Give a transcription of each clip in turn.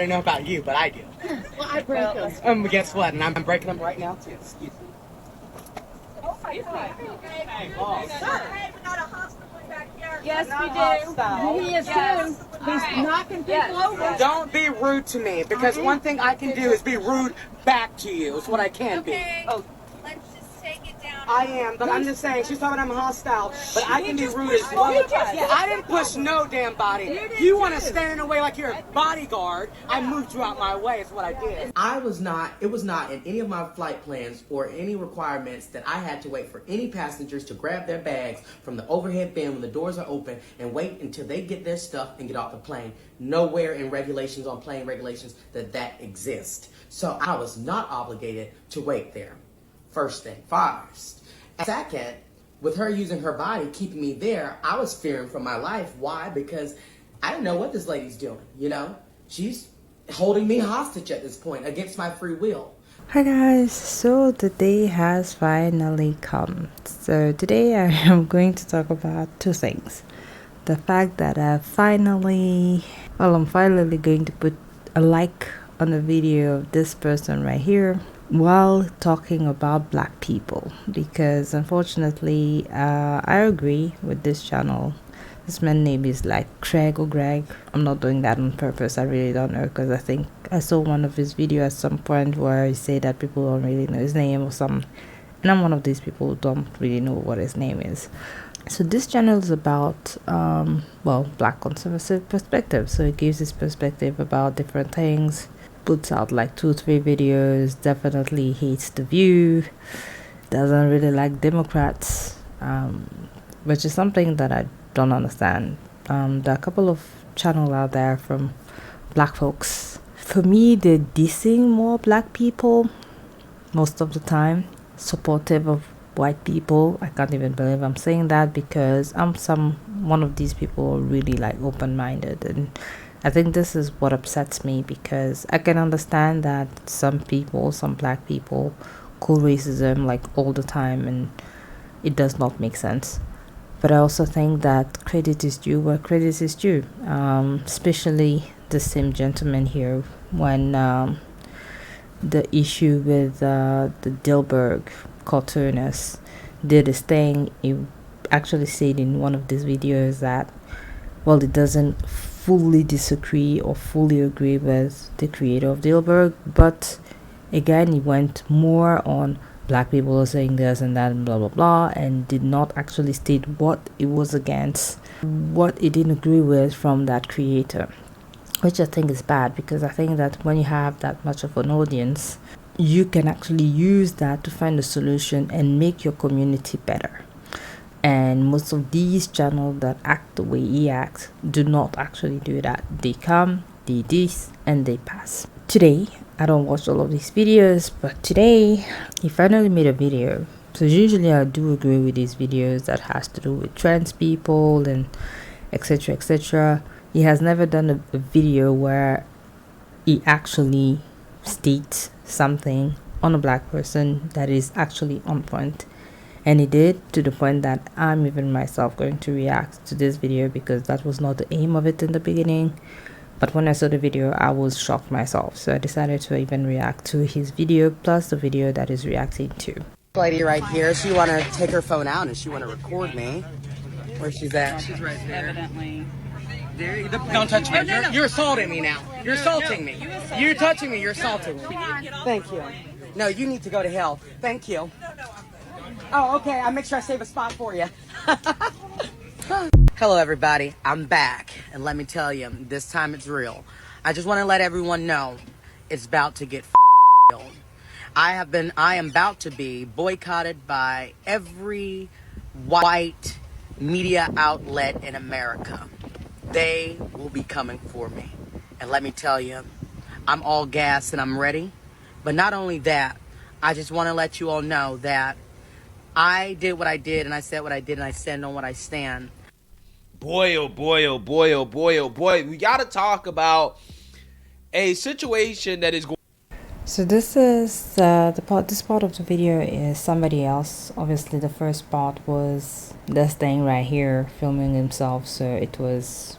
don't know about you, but I do. Well, I break them. Guess what? And I'm breaking them right now, too. Excuse me. Oh, my God. Hey, boss. Hey, we got a hospital back here. Yes, we hostile. do. He is too. He's knocking people over. Don't be rude to me, because one thing I can do is be rude back to you. It's what I can be. Okay, let's just take it down. I am, but I'm just saying, she's talking I'm hostile, but I can be rude as well. I didn't push no damn body. You want to stand in the way like you're a bodyguard, I moved you out my way, is what I did. It was not in any of my flight plans or any requirements that I had to wait for any passengers to grab their bags from the overhead bin when the doors are open and wait until they get their stuff and get off the plane. Nowhere in regulations on plane regulations that exists. So I was not obligated to wait there. First thing first. Second, with her using her body, keeping me there, I was fearing for my life. Why? Because I didn't know what this lady's doing, you know? She's holding me hostage at this point against my free will. Hi guys, so the day has finally come. So today I am going to talk about two things. The fact that I'm finally going to put a like on the video of this person right here while talking about black people, because unfortunately I agree with this channel. This man's name is like Craig or Greg. I'm not doing that on purpose. I really don't know, because I think I saw one of his videos at some point where he said that people don't really know his name or something, and I'm one of these people who don't really know what his name is. So this channel is about black conservative perspective. So it gives his perspective about different things, puts out like 2-3 videos, definitely hates The View, doesn't really like Democrats, which is something that I don't understand. There are a couple of channels out there from black folks. For me, they're dissing more black people most of the time, supportive of white people. I can't even believe I'm saying that, because I'm one of these people really like open-minded, and I think this is what upsets me, because I can understand that some black people call racism like all the time, and it does not make sense. But I also think that credit is due where credit is due, especially the same gentleman here when the issue with the Dilberg cartoonist did his thing. He actually said in one of these videos that, well, it doesn't fully disagree or fully agree with the creator of Dilberg, but again, he went more on black people are saying this and that and blah blah blah, and did not actually state what it was against, what it didn't agree with from that creator, which I think is bad, because I think that when you have that much of an audience, you can actually use that to find a solution and make your community better. And most of these channels that act the way he acts do not actually do that. They come, they diss, and they pass. Today, I don't watch all of these videos, but today he finally made a video. So usually I do agree with these videos that has to do with trans people and etc etc. He has never done a video where he actually states something on a black person that is actually on point. And he did, to the point that I'm even myself going to react to this video, because that was not the aim of it in the beginning. But when I saw the video, I was shocked myself. So I decided to even react to his video plus the video that he's reacting to. Lady right here, she want to take her phone out and she want to record me. Where's she's at? She's right there. Evidently. Don't touch me. You're assaulting me now. You're assaulting me. You're touching me. You're assaulting me. Thank you. No, you need to go to hell. Thank you. Oh, okay. I'll make sure I save a spot for you. Hello, everybody. I'm back. And let me tell you, this time it's real. I just want to let everyone know it's about to get real. I am about to be boycotted by every white media outlet in America. They will be coming for me. And let me tell you, I'm all gas and I'm ready. But not only that, I just want to let you all know that I did what I did, and I said what I did, and I stand on what I stand. Boy, oh boy, oh boy, oh boy, oh boy. We got to talk about a situation that is going. So this is this part of the video is somebody else. Obviously the first part was this thing right here filming himself, so it was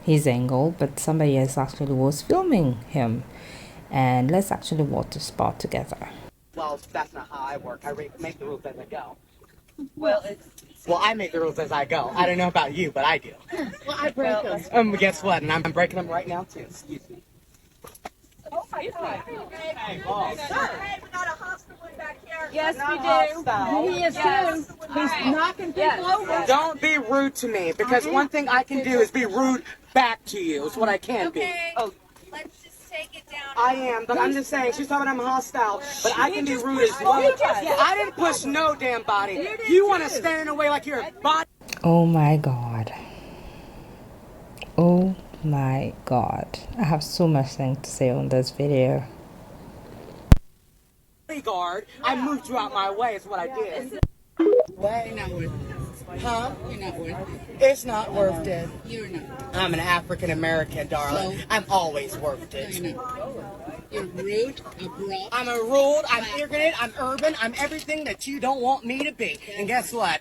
his angle, but somebody else actually was filming him. And let's actually watch the spot together. Well, that's not how I work. I make the rules as I go. Well, I make the rules as I go. I don't know about you, but I do. Well, I break them. Guess what? And I'm breaking them right now too. Excuse me. Oh my God. Hey, boss. Hey, we got a hostile one back here. Yes, Not we do. hostile. He is too. He's knocking people over. Don't be rude to me, because one thing I can do is be rude back to you. It's what I can be. Okay. Oh, Let's just take it down. I am, but I'm just saying, she's talking I'm hostile, but I can be rude as well. I didn't push no damn body. You want to stand in the way like you're a body. Oh my god. Oh my god. I have so much things to say on this video. Bodyguard, I moved you out my way, is what I did. Way not worth it. Huh? You're not worth it. It's not worth it. You're not. I'm an African American, darling. So? I'm always worth it. You're not. You're rude, abrupt. I'm a rude, I'm ignorant, I'm urban, I'm everything that you don't want me to be. And guess what?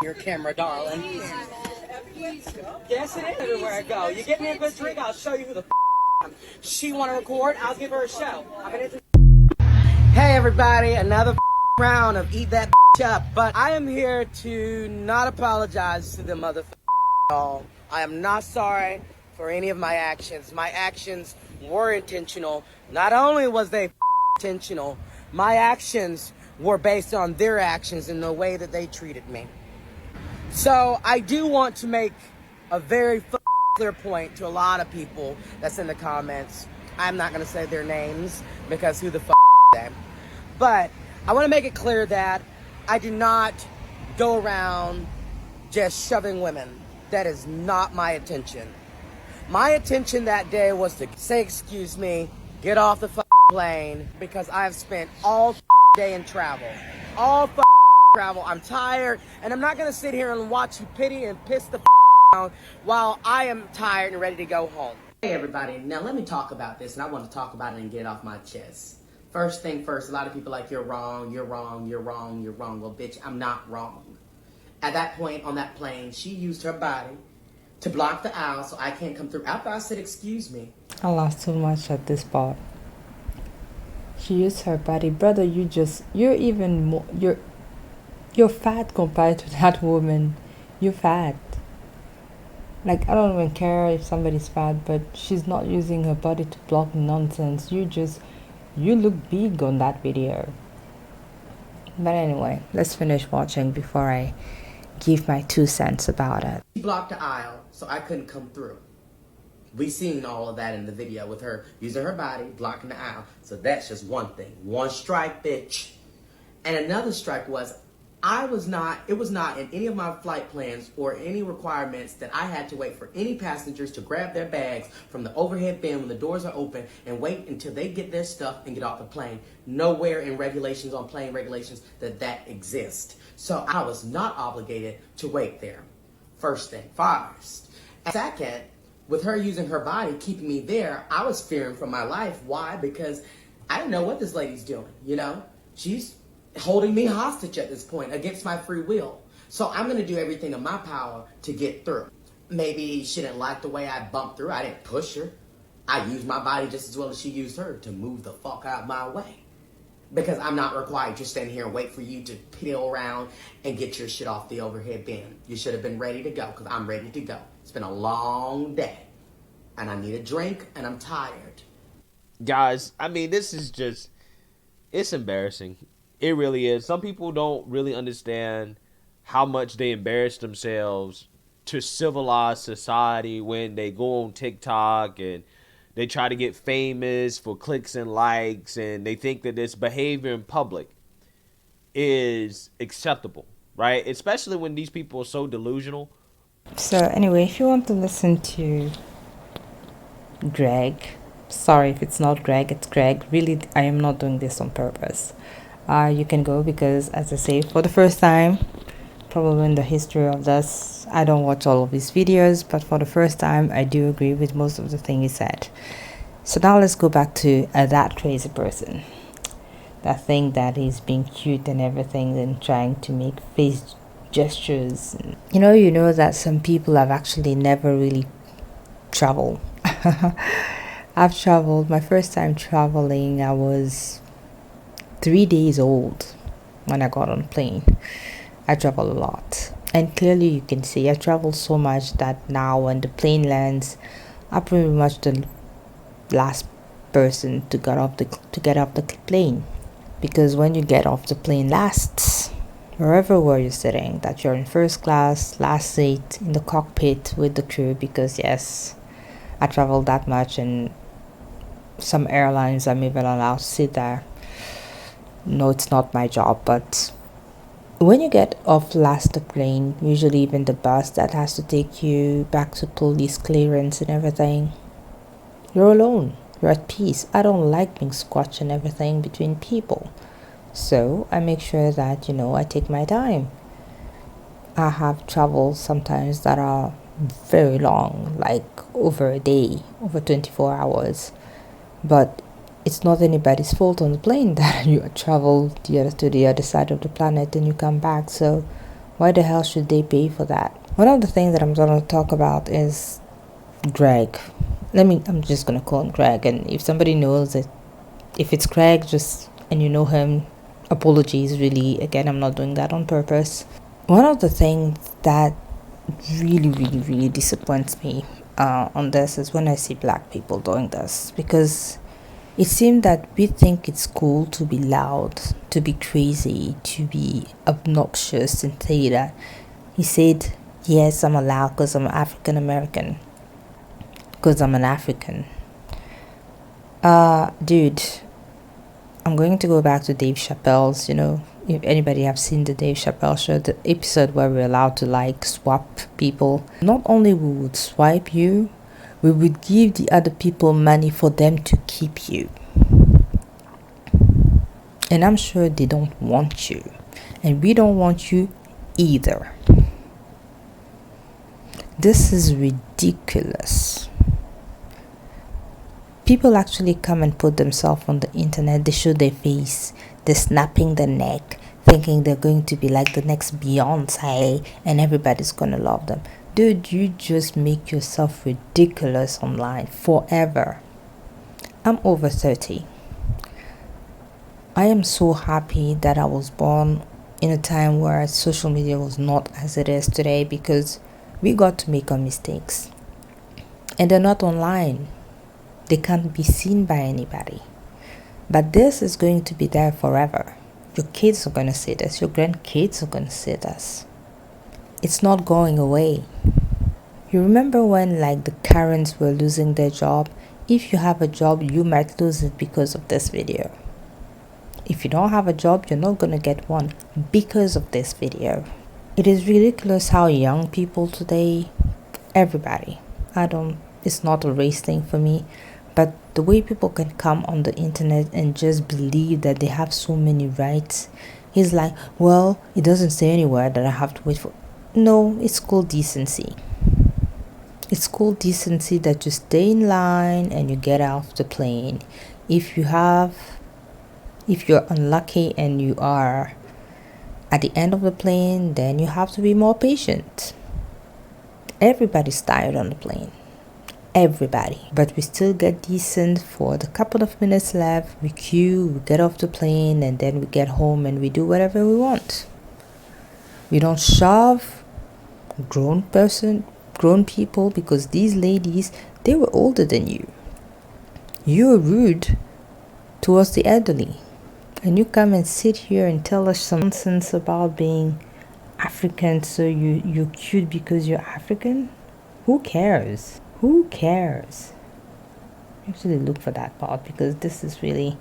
Your camera, darling. Yes, it is everywhere I go. You get me a good drink, I'll show you who the I am. She want to record, I'll give her a show. Hey everybody, another round of Eat That Up. But I am here to not apologize to the all. I am not sorry for any of my actions. My actions were intentional. Not only was they intentional, my actions were based on their actions and the way that they treated me. So I do want to make a very clear point to a lot of people that's in the comments. I'm not going to say their names because who the them. But I want to make it clear that I do not go around just shoving women. That is not my intention. My intention that day was to say, excuse me, get off the plane, because I've spent all day in travel. All travel. I'm tired, and I'm not going to sit here and watch you pity and piss the down while I am tired and ready to go home. Hey everybody, now let me talk about this, and I want to talk about it and get it off my chest. First thing first, a lot of people are like, you're wrong, you're wrong, you're wrong, you're wrong. Well, bitch, I'm not wrong. At that point on that plane, she used her body to block the aisle so I can't come through. After I said, excuse me. I laughed so much at this part. She used her body. Brother, you're even more, you're fat compared to that woman. You're fat. Like, I don't even care if somebody's fat, but she's not using her body to block nonsense. You look big on that video. But anyway, let's finish watching before I give my 2 cents about it. She blocked the aisle so I couldn't come through. We seen all of that in the video with her using her body, blocking the aisle. So that's just one thing. One strike, bitch. And another strike was, it was not in any of my flight plans or any requirements that I had to wait for any passengers to grab their bags from the overhead bin when the doors are open and wait until they get their stuff and get off the plane. Nowhere in regulations on plane regulations that exists. So I was not obligated to wait there. First thing first. Second, with her using her body, keeping me there, I was fearing for my life. Why? Because I didn't know what this lady's doing, you know? She's holding me hostage at this point against my free will. So I'm going to do everything in my power to get through. Maybe she didn't like the way I bumped through. I didn't push her. I used my body just as well as she used her to move the fuck out my way. Because I'm not required to stand here and wait for you to peel around and get your shit off the overhead bin. You should have been ready to go, because I'm ready to go. It's been a long day. And I need a drink, and I'm tired. Guys, I mean, this is just, it's embarrassing. It really is. Some people don't really understand how much they embarrass themselves to civilized society when they go on TikTok and they try to get famous for clicks and likes, and they think that this behavior in public is acceptable, right? Especially when these people are so delusional. So anyway, if you want to listen to Greg, sorry if it's not Greg, it's Greg. Really, I am not doing this on purpose. You can go, because as I say, for the first time probably in the history of this, I don't watch all of his videos, but for the first time I do agree with most of the things he said. So now let's go back to that crazy person that think that he's being cute and everything and trying to make face gestures. You know that some people have actually never really travel. I've traveled. My first time traveling, I was 3 days old when I got on a plane. I travel a lot. And clearly you can see I travel so much that now when the plane lands, I'm pretty much the last person to get off the plane. Because when you get off the plane last, wherever where you're sitting, that you're in first class, last seat, in the cockpit with the crew, because yes, I traveled that much, and some airlines I'm even allowed to sit there. No, it's not my job, but when you get off last the plane, usually even the bus that has to take you back to police clearance and everything, you're alone. You're at peace. I don't like being squashed and everything between people. So I make sure that, I take my time. I have travels sometimes that are very long, like over a day, over 24 hours. But it's not anybody's fault on the plane that you travel to the other side of the planet and you come back. So why the hell should they pay for that? One of the things that I'm going to talk about is Greg. I'm just going to call him Greg. And if somebody knows it, if it's Greg, and you know him, apologies, really. Again, I'm not doing that on purpose. One of the things that really, really, really disappoints me on this is when I see black people doing this, because it seems that we think it's cool to be loud, to be crazy, to be obnoxious and say that. He said, yes, I'm allowed because I'm African American, because I'm an African. Dude, I'm going to go back to Dave Chappelle's, if anybody have seen the Dave Chappelle show, the episode where we're allowed to swap people. Not only we would swipe you, we would give the other people money for them to keep you. And I'm sure they don't want you. And we don't want you either. This is ridiculous. People actually come and put themselves on the internet. They show their face. They're snapping their neck, thinking they're going to be like the next Beyonce and everybody's going to love them. Dude, you just make yourself ridiculous online forever. I'm over 30. I am so happy that I was born in a time where social media was not as it is today, because we got to make our mistakes. And they're not online. They can't be seen by anybody. But this is going to be there forever. Your kids are going to see this. Your grandkids are going to see this. It's not going away. You remember when the Karens were losing their job? If you have a job, you might lose it because of this video. If you don't have a job, you're not going to get one because of this video. It is ridiculous how young people today, everybody, it's not a race thing for me, but the way people can come on the internet and just believe that they have so many rights is well, it doesn't say anywhere that I have to wait for. No, it's called decency. It's called decency that you stay in line and you get off the plane. If you're unlucky and you are at the end of the plane, then you have to be more patient. Everybody's tired on the plane. Everybody. But we still get decent for the couple of minutes left. We queue, we get off the plane, and then we get home and we do whatever we want. We don't shove grown people, because these ladies, they were older than you. You were rude towards the elderly. And you come and sit here and tell us some nonsense about being African, so you're cute because you're African? Who cares? Who cares? Actually look for that part, because this is really...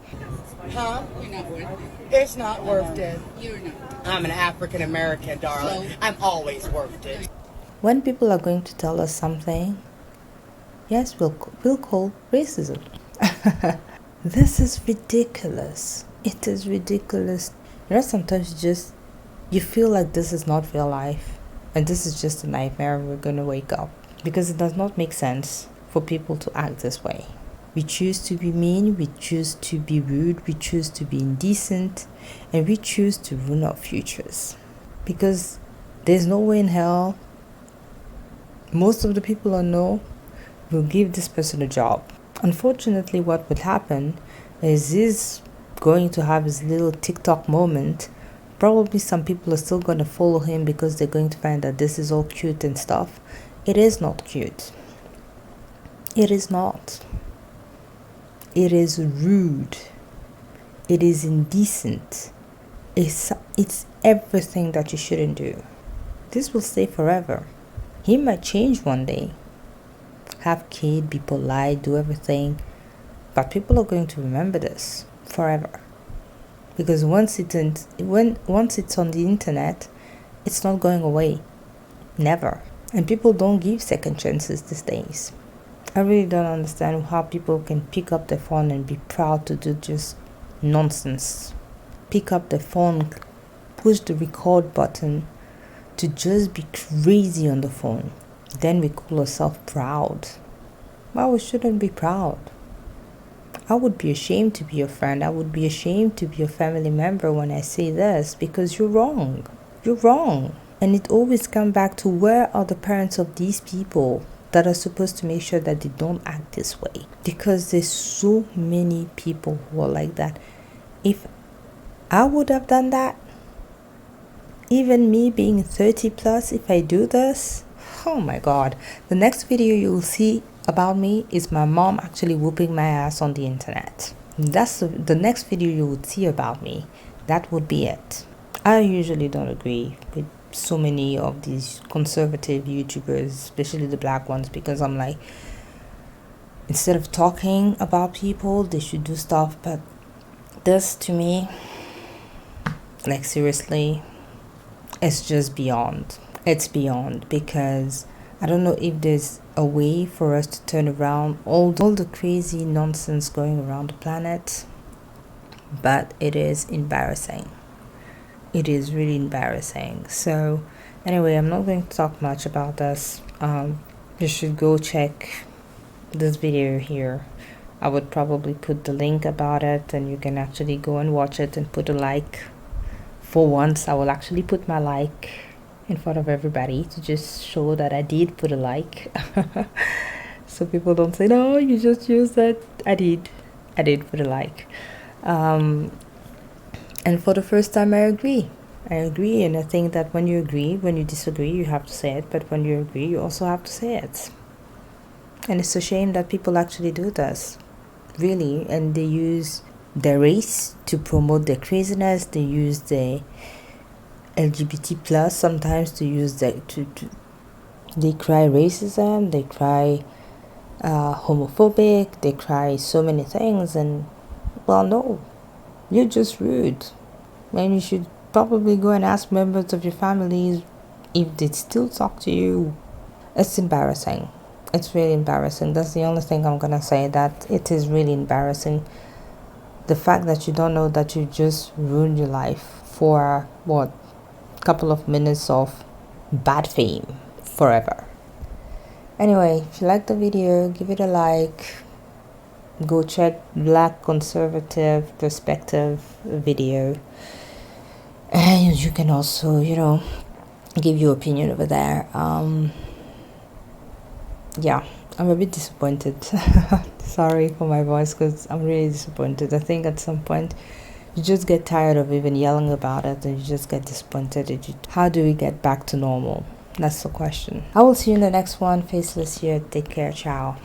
Huh? You're not worth it. It's not worth it. You're not. I'm an African American, darling. I'm always worth it. When people are going to tell us something, yes, we'll call racism. This is ridiculous. It is ridiculous. Sometimes you feel like this is not real life, and this is just a nightmare, and we're going to wake up. Because it does not make sense for people to act this way. We choose to be mean, we choose to be rude, we choose to be indecent, and we choose to ruin our futures. Because there's no way in hell, most of the people I know we'll give this person a job. Unfortunately, what would happen is he's going to have his little TikTok moment. Probably some people are still going to follow him because they're going to find that this is all cute and stuff. It is not cute. It is not. It is rude. It is indecent. It's everything that you shouldn't do. This will stay forever. He might change one day. Have kid, be polite, do everything. But people are going to remember this forever. Because once it's on the internet, it's not going away. Never. And people don't give second chances these days. I really don't understand how people can pick up the phone and be proud to do just nonsense. Pick up the phone, push the record button, to just be crazy on the phone. Then we call ourselves proud. Well, we shouldn't be proud. I would be ashamed to be your friend. I would be ashamed to be a family member when I say this, because you're wrong. You're wrong. And it always comes back to, where are the parents of these people that are supposed to make sure that they don't act this way? Because there's so many people who are like that. If I would have done that, even me being 30 plus, if I do this, oh my god, the next video you will see about me is my mom actually whooping my ass on the internet. That's the next video you would see about me. That would be it. I usually don't agree with so many of these conservative YouTubers, especially the black ones, because I'm like, instead of talking about people, they should do stuff. But this, to me, like, seriously, it's just beyond. It's beyond, because I don't know if there's a way for us to turn around all the crazy nonsense going around the planet, but it is embarrassing. It is really embarrassing. So anyway, I'm not going to talk much about this. You should go check this video here. I would probably put the link about it, and you can actually go and watch it and put a like. For once, I will actually put my like in front of everybody to just show that I did put a like. So people don't say, no, you just used that. I did put a like. And for the first time, I agree, and I think that when you agree, when you disagree, you have to say it, but when you agree, you also have to say it. And it's a shame that people actually do this, really, and they use their race to promote their craziness. They use the LGBT plus sometimes to use that they cry racism, they cry homophobic, they cry so many things, and well, no, you're just rude. And you should probably go and ask members of your families if they still talk to you. It's embarrassing. It's really embarrassing. That's the only thing I'm gonna say, that it is really embarrassing. The fact that you don't know that you just ruined your life for what, couple of minutes of bad fame forever. Anyway, if you like the video, give it a like. Go check Black Conservative Perspective video, and you can also, give your opinion over there. Yeah, I'm a bit disappointed. Sorry for my voice, because I'm really disappointed. I think at some point you just get tired of even yelling about it, and you just get disappointed. How do we get back to normal? That's the question. I will see you in the next one. Faceless here. Take care. Ciao.